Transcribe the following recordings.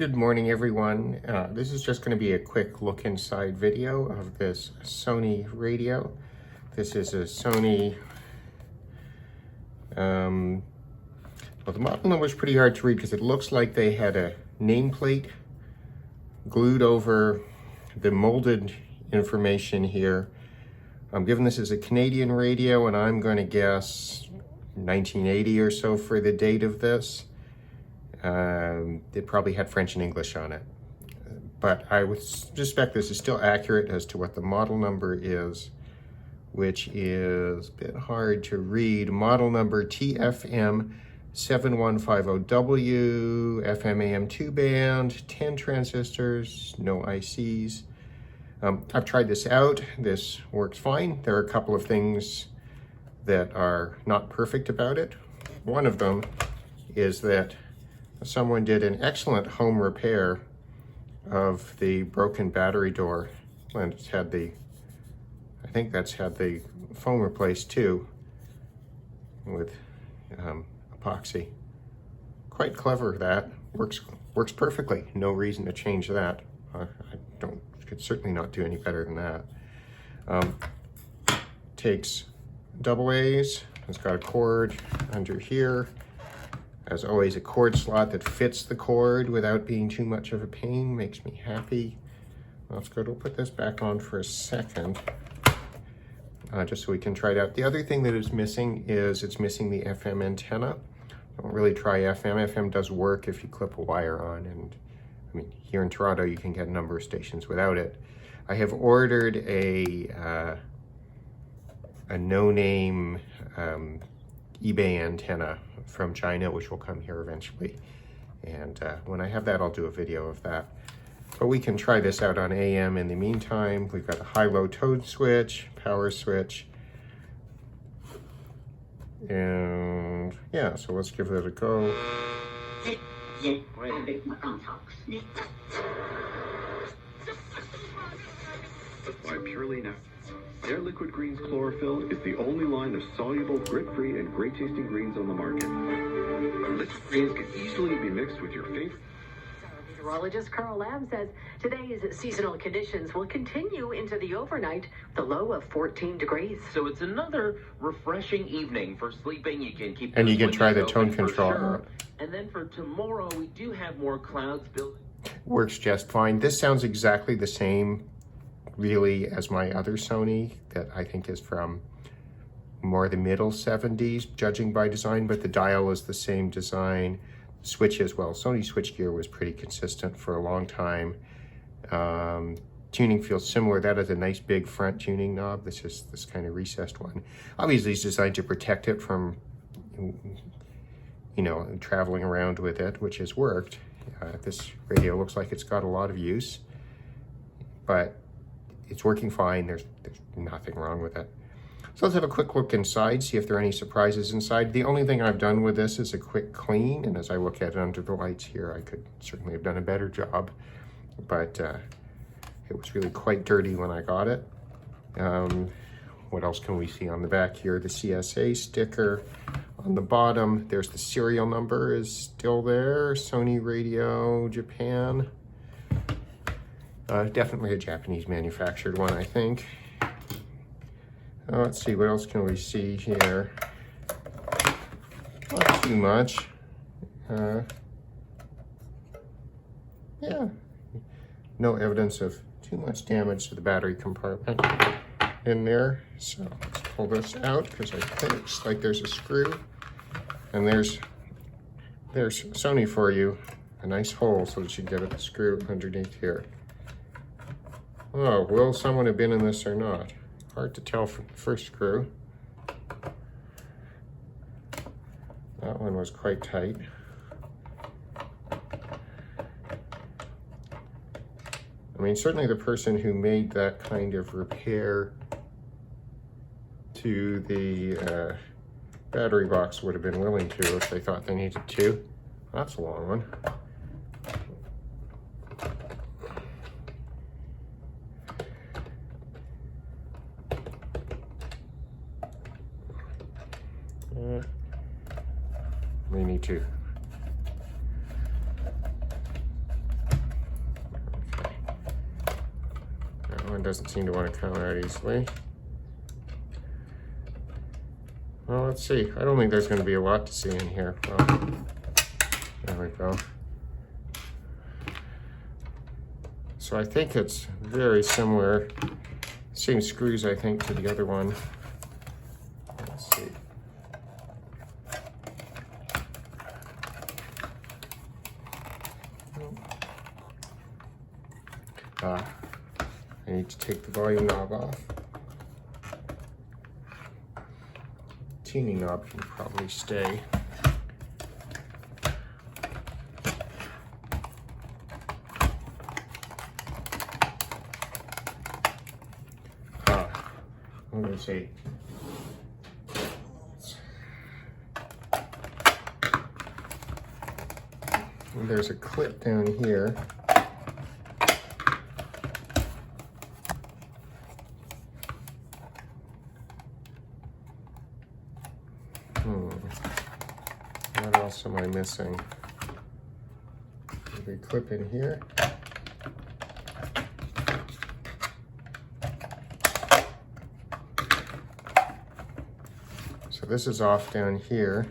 Good morning, everyone. This is just going to be a quick look inside video of this Sony radio. This is a Sony, well, the model number is pretty hard to read because it looks like they had a nameplate glued over the molded information here. Given this is a Canadian radio, and I'm going to guess 1980 or so for the date of this. It probably had French and English on it, but I would suspect this is still accurate as to what the model number is, which is a bit hard to read. Model number TFM7150W, FM AM 2 band, 10 transistors, no ICs. I've tried this out. This works fine. There are a couple of things that are not perfect about it. One of them is that someone did an excellent home repair of the broken battery door, and it's had the, I think that's had the foam replaced too with epoxy. Quite clever. That works perfectly. No reason to change that. I could certainly not do any better than that. Takes double A's. It's got a cord under here. As always, a cord slot that fits the cord without being too much of a pain. Makes me happy. Let's go to put this back on for a second, just so we can try it out. The other thing that is missing is it's missing the FM antenna. Don't really try FM. FM does work if you clip a wire on, and I mean, here in Toronto you can get a number of stations without it. I have ordered a no-name eBay antenna from China, which will come here eventually. And when I have that, I'll do a video of that. But we can try this out on AM in the meantime. We've got a high-low tone switch, power switch. And yeah, so let's give it a go. Why purely now? Air Liquid Greens Chlorophyll is the only line of soluble, grit-free, and great-tasting greens on the market. Liquid greens can easily be mixed with your favorite. Meteorologist Carl Lamb says today's seasonal conditions will continue into the overnight, the low of 14 degrees. So it's another refreshing evening for sleeping. You can keep and you can try the tone control. Sure. And then for tomorrow, we do have more clouds building. Works just fine. This sounds exactly the same, really, as my other Sony that I think is from more the middle 70s, judging by design, but the dial is the same design. Switch as well. Sony switchgear was pretty consistent for a long time. Tuning feels similar. That is a nice big front tuning knob. This is this kind of recessed one. Obviously it's designed to protect it from, you know, traveling around with it, which has worked. This radio looks like it's got a lot of use, but it's working fine. There's nothing wrong with it. So let's have a quick look inside, see if there are any surprises inside. The only thing I've done with this is a quick clean, and as I look at it under the lights here, I could certainly have done a better job, but it was really quite dirty when I got it. What else can we see on the back here? The CSA sticker. On the bottom, there's the serial number is still there. Sony Radio Japan. Definitely a Japanese manufactured one, I think. Let's see, what else can we see here? Not too much. Yeah, no evidence of too much damage to the battery compartment in there. So let's pull this out because I think it's like there's a screw. And there's Sony for you. A nice hole so that you get a screw underneath here. Oh, will someone have been in this or not? Hard to tell from the first screw. That one was quite tight. I mean, certainly the person who made that kind of repair to the battery box would have been willing to if they thought they needed to. That's a long one. We need to one doesn't seem to want to come out easily. Well, let's see. I don't think there's going to be a lot to see in here. Well, there we go. So I think it's very similar. Same screws, I think, to the other one. Let's see. I need to take the volume knob off. Tuning knob can probably stay. I'm going to see. There's a clip down here. What else am I missing? Maybe a clip in here. So this is off down here.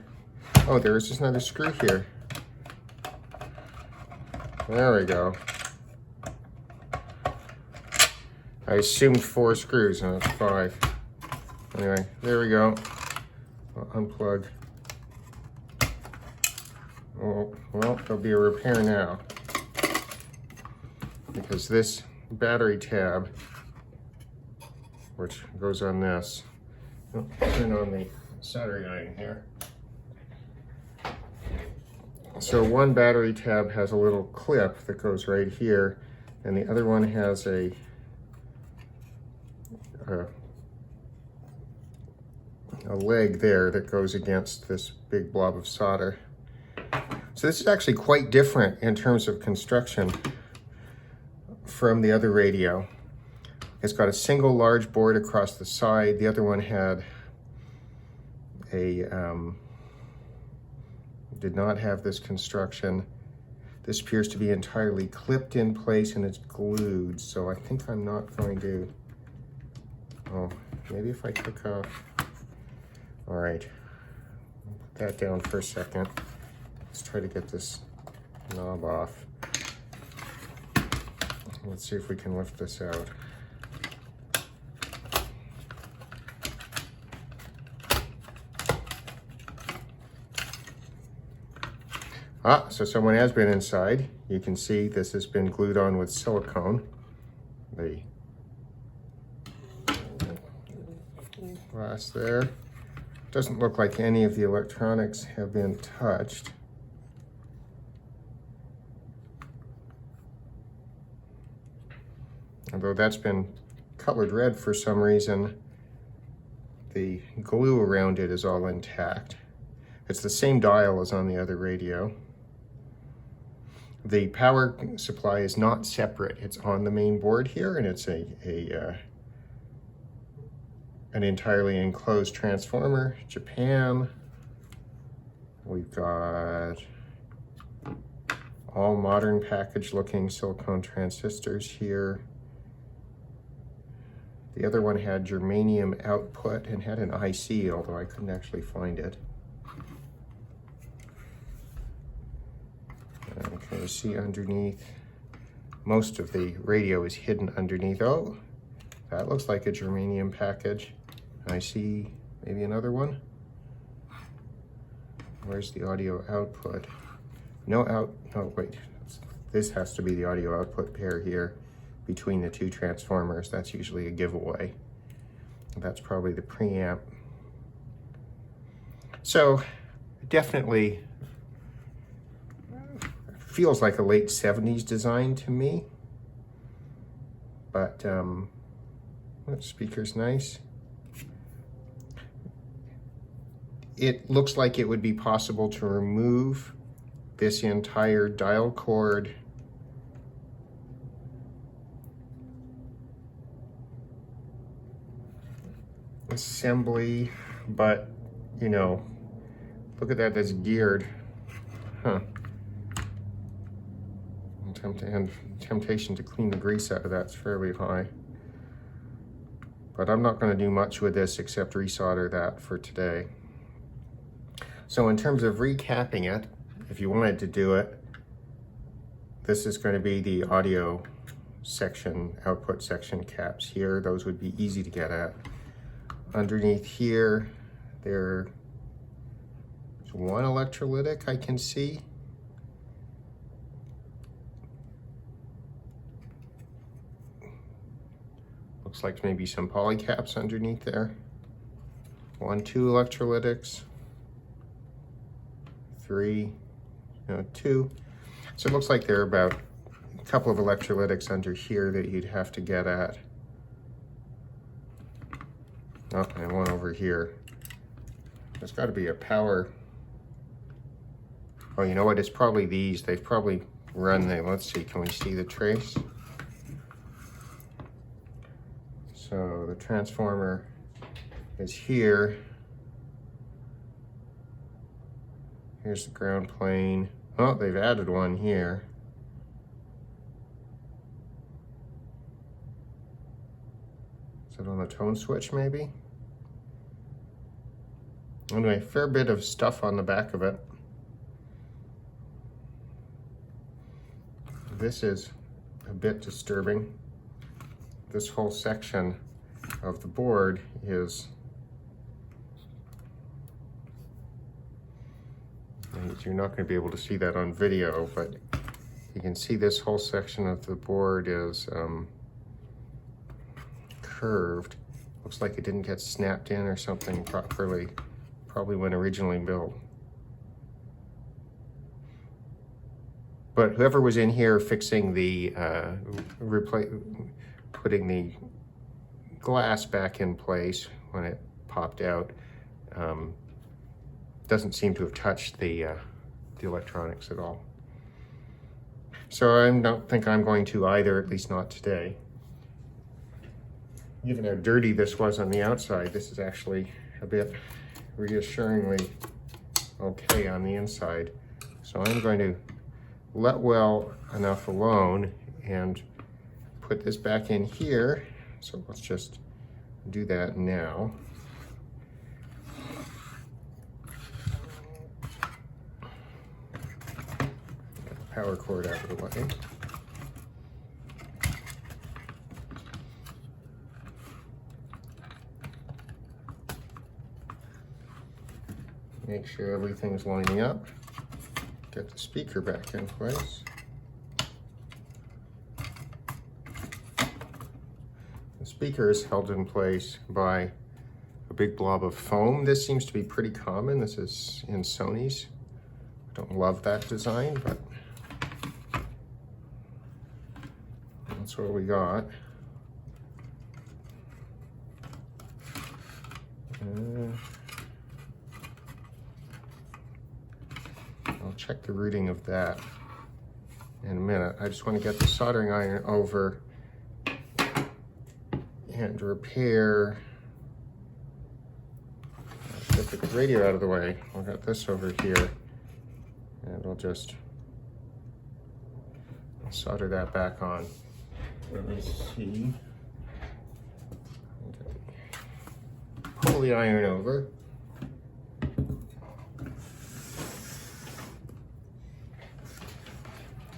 Oh, there is just another screw here. There we go. I assumed 4 screws, and it's 5. Anyway, there we go. I'll unplug. Oh, well, there'll be a repair now. Because this battery tab, which goes on this, turn on the soldering iron here. So one battery tab has a little clip that goes right here, and the other one has a leg there that goes against this big blob of solder. So this is actually quite different in terms of construction from the other radio. It's got a single large board across the side. The other one had a did not have this construction. This appears to be entirely clipped in place and it's glued, so I think I'm not going to, oh, maybe if I took off, all right, I'll put that down for a second. Let's try to get this knob off. Let's see if we can lift this out. So someone has been inside. You can see this has been glued on with silicone. The glass there. Doesn't look like any of the electronics have been touched. Although that's been colored red for some reason, the glue around it is all intact. It's the same dial as on the other radio. The power supply is not separate. It's on the main board here, and it's an entirely enclosed transformer. Japan. We've got all modern package looking silicone transistors here. The other one had germanium output and had an IC, although I couldn't actually find it. Okay, you see underneath, most of the radio is hidden underneath. Oh, that looks like a germanium package. I see maybe another one. Where's the audio output? Oh wait, this has to be the audio output pair here between the two transformers. That's usually a giveaway. That's probably the preamp. So definitely feels like a late 70s design to me, but that speaker's nice. It looks like it would be possible to remove this entire dial cord assembly, but you know, look at that, that's geared. Huh. Temptation to clean the grease out of that's fairly high. but I'm not going to do much with this except resolder that for today. So in terms of recapping it, if you wanted to do it, this is going to be the audio section, output section caps here. Those would be easy to get at. Underneath here, there's one electrolytic I can see. Looks like maybe some polycaps underneath there. 1, 2 electrolytics. 3, 2. So it looks like there are about a couple of electrolytics under here that you'd have to get at. Oh, and one over here. There's got to be a power. Oh, you know what? It's probably these. They've probably run them. Let's see. Can we see the trace? So the transformer is here. Here's the ground plane. Oh, they've added one here. Is it on the tone switch maybe? Anyway, fair bit of stuff on the back of it. This is a bit disturbing. This whole section of the board is, you're not going to be able to see that on video, but you can see this whole section of the board is curved. Looks like it didn't get snapped in or something properly, probably when originally built. But whoever was in here fixing the, putting the glass back in place when it popped out, doesn't seem to have touched the electronics at all. So I don't think I'm going to either, at least not today. Given how dirty this was on the outside, this is actually a bit reassuringly okay on the inside. So I'm going to let well enough alone and put this back in here. So let's just do that now. Get the power cord out of the way. Make sure everything's lining up. Get the speaker back in place. The speaker is held in place by a big blob of foam. This seems to be pretty common. This is in Sony's. I don't love that design, but that's what we got. I'll check the routing of that in a minute. I just want to get the soldering iron over and repair. Get the radio out of the way. I'll get this over here and we'll just solder that back on. Let me see. Pull the iron over.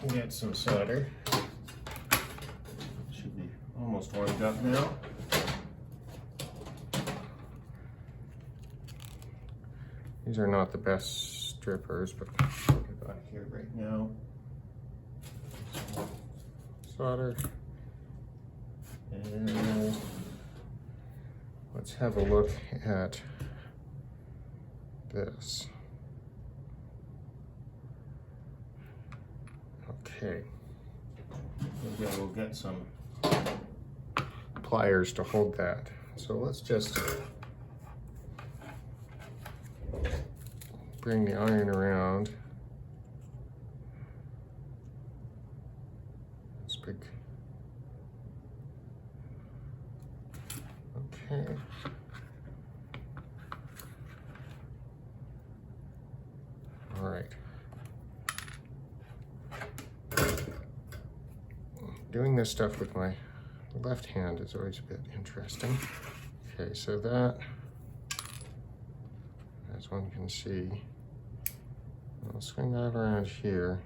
Get some solder. Should be almost warmed up now. These are not the best strippers, but I'll get back here right now. Solder. And let's have a look at this. Okay, maybe I will get some pliers to hold that. So let's just bring the iron around. It's big. Okay. All right. Doing this stuff with my left hand is always a bit interesting. Okay, so that, as one can see, I'll swing that around here.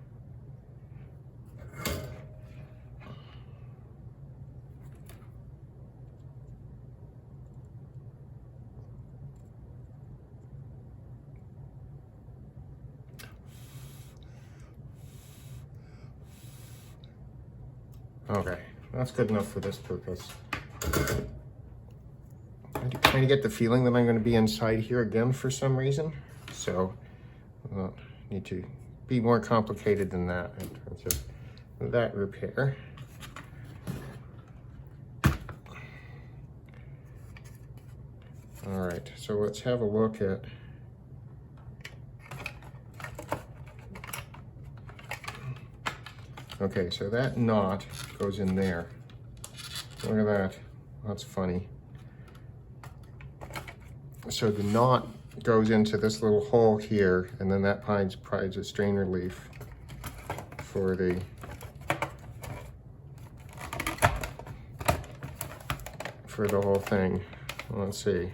Okay, that's good enough for this purpose. I kind of get the feeling that I'm going to be inside here again for some reason, so I need to be more complicated than that in terms of that repair. All right, so let's have a look at okay, so that knot goes in there. Look at that. That's funny. So the knot goes into this little hole here, and then that provides a strain relief for the whole thing. Let's see.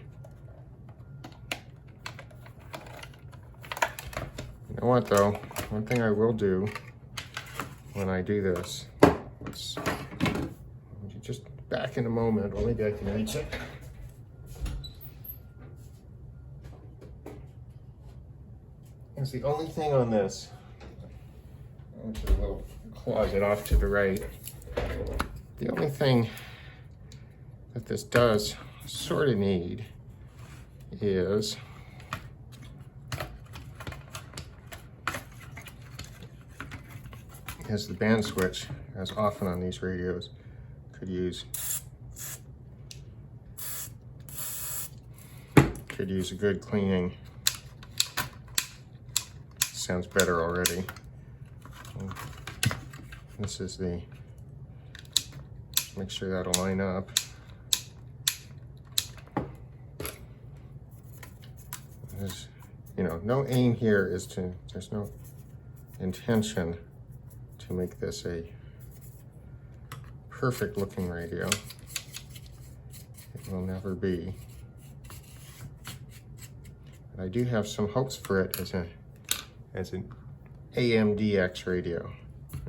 You know what though? One thing I will do when I do this, just back in a moment, or maybe I can reach it. It's the only thing on this, which is a little closet off to the right. The only thing that this does sort of need is the band switch, as often on these radios, could use a good cleaning. Sounds better already. This is the, make sure that'll line up. There's, you know, no aim here is to, there's no intention to make this a perfect looking radio. It will never be. But I do have some hopes for it as an AMDX radio.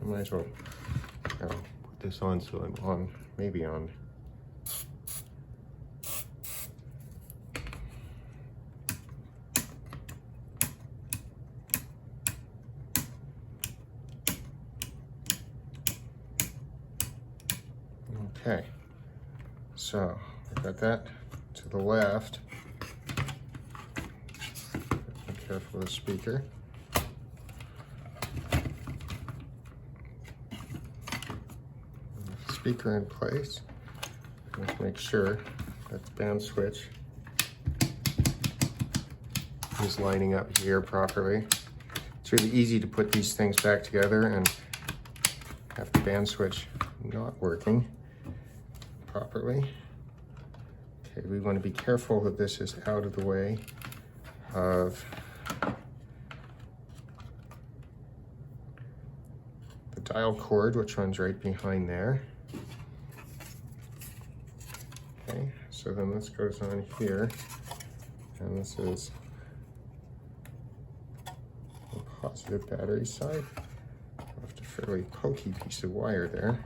I might as well put this on so I'm on, maybe on. Okay, so I've got that to the left. Be careful with the speaker. Speaker in place. Let's make sure that the band switch is lining up here properly. It's really easy to put these things back together and have the band switch not working properly. Okay, we want to be careful that this is out of the way of the dial cord, which runs right behind there. Okay, so then this goes on here, and this is the positive battery side. Left a fairly pokey piece of wire there.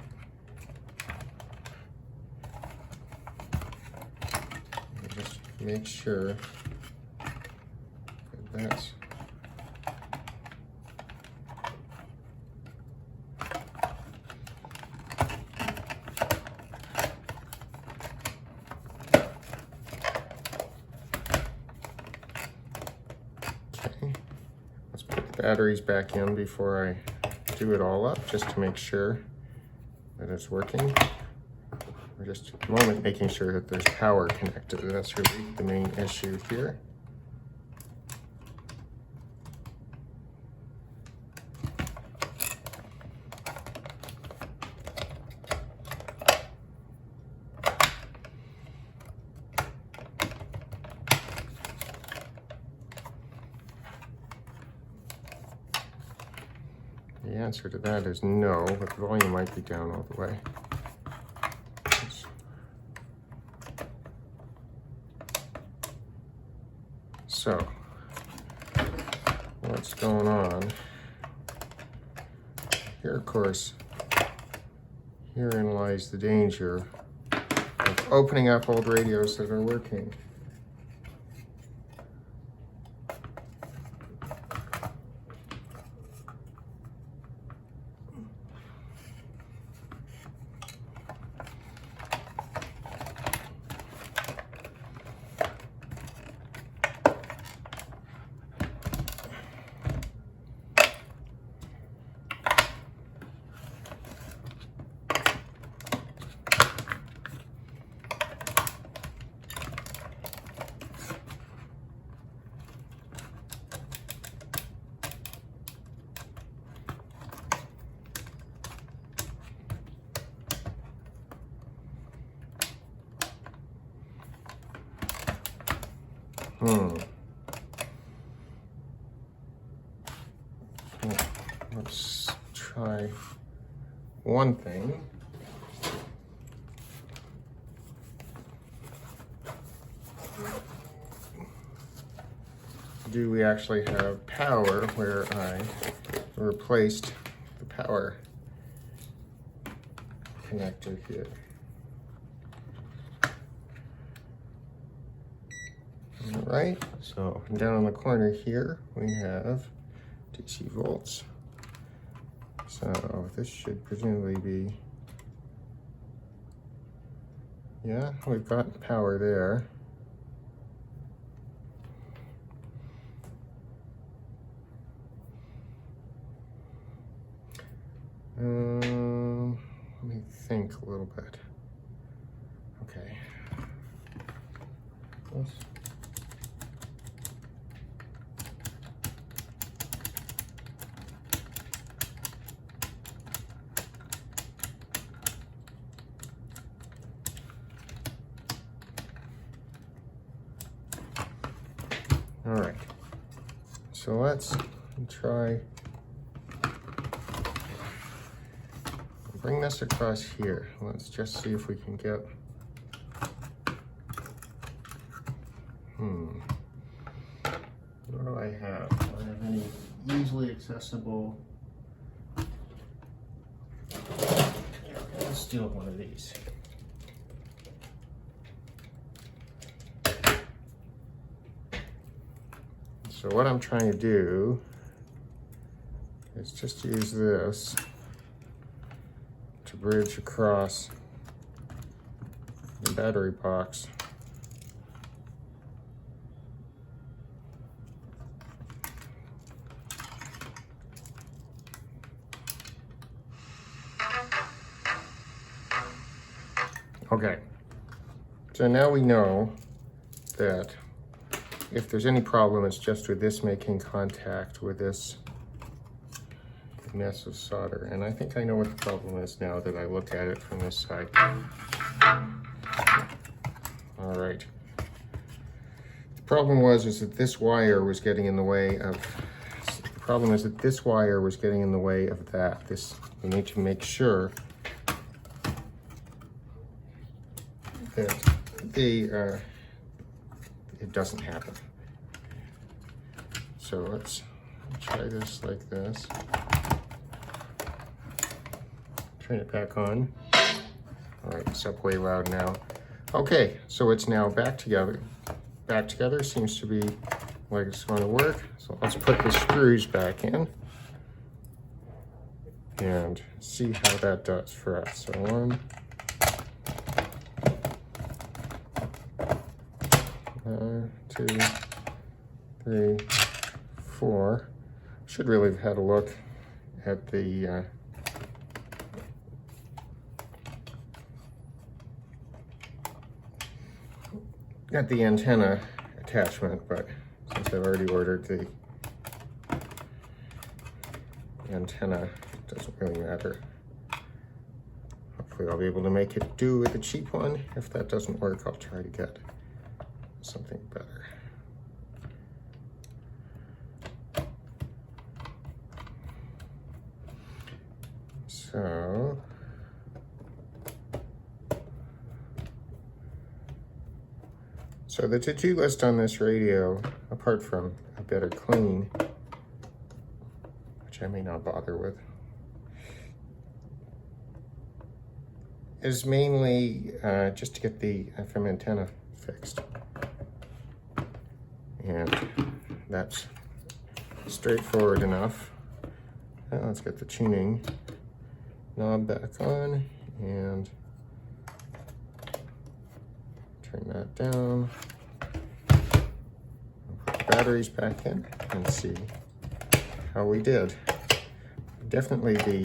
Just make sure that that's okay. Let's put the batteries back in before I do it all up, just to make sure that it's working. We're just at the moment making sure that there's power connected. That's really the main issue here. The answer to that is no, but the volume might be down all the way. Let's So, what's going on? Here, of course, herein lies the danger of opening up old radios that are working. Let's try one thing. Do we actually have power where I replaced the power connector here? All right, so down in the corner here, we have DC volts. So this should presumably be, yeah, we've got power there. Let me think a little bit. Okay. All right, so let's try bring this across here. Let's just see if we can get, what do I have? Do I have any easily accessible? Let's do one of these. So what I'm trying to do is just use this to bridge across the battery box. Okay, so now we know that if there's any problem, it's just with this making contact with this mess of solder. And I think I know what the problem is now that I look at it from this side. All right. The problem is that this wire was getting in the way of, that. We need to make sure that it doesn't happen. So let's try this like this. Turn it back on. All right, it's up way loud now. Okay, so it's now back together. Back together seems to be like it's going to work. So let's put the screws back in and see how that does for us. So 1, 2, 3, 4. Should really have had a look at the antenna attachment, but since I've already ordered the antenna, it doesn't really matter. Hopefully I'll be able to make it do with the cheap one. If that doesn't work, I'll try to get something better. So the to-do list on this radio, apart from a better clean, which I may not bother with, is mainly just to get the FM antenna fixed. And that's straightforward enough. Now let's get the tuning knob back on and turn that down. Put the batteries back in and see how we did. Definitely the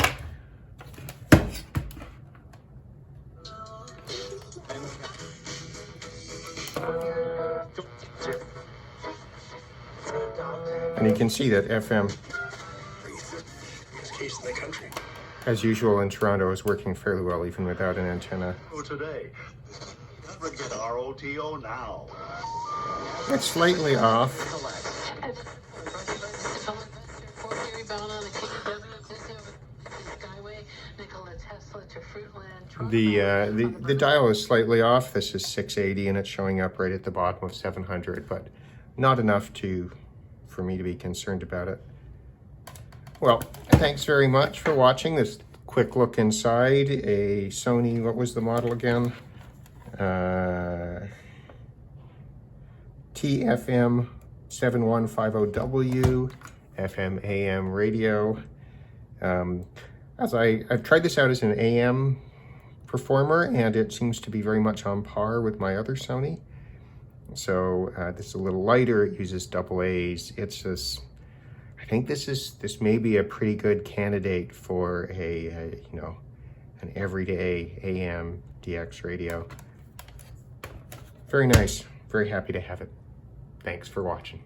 and you can see that FM, as usual in Toronto, is working fairly well even without an antenna. Today, get ROTO now. It's slightly off. The dial is slightly off. This is 680 and it's showing up right at the bottom of 700, but not enough for me to be concerned about it. Well, thanks very much for watching this quick look inside a Sony, what was the model again? TFM7150W FM AM radio. I've tried this out as an AM performer, and it seems to be very much on par with my other Sony. So this is a little lighter. It uses double A's. It's just, I think this may be a pretty good candidate for a you know, an everyday AM DX radio. Very nice. Very happy to have it. Thanks for watching.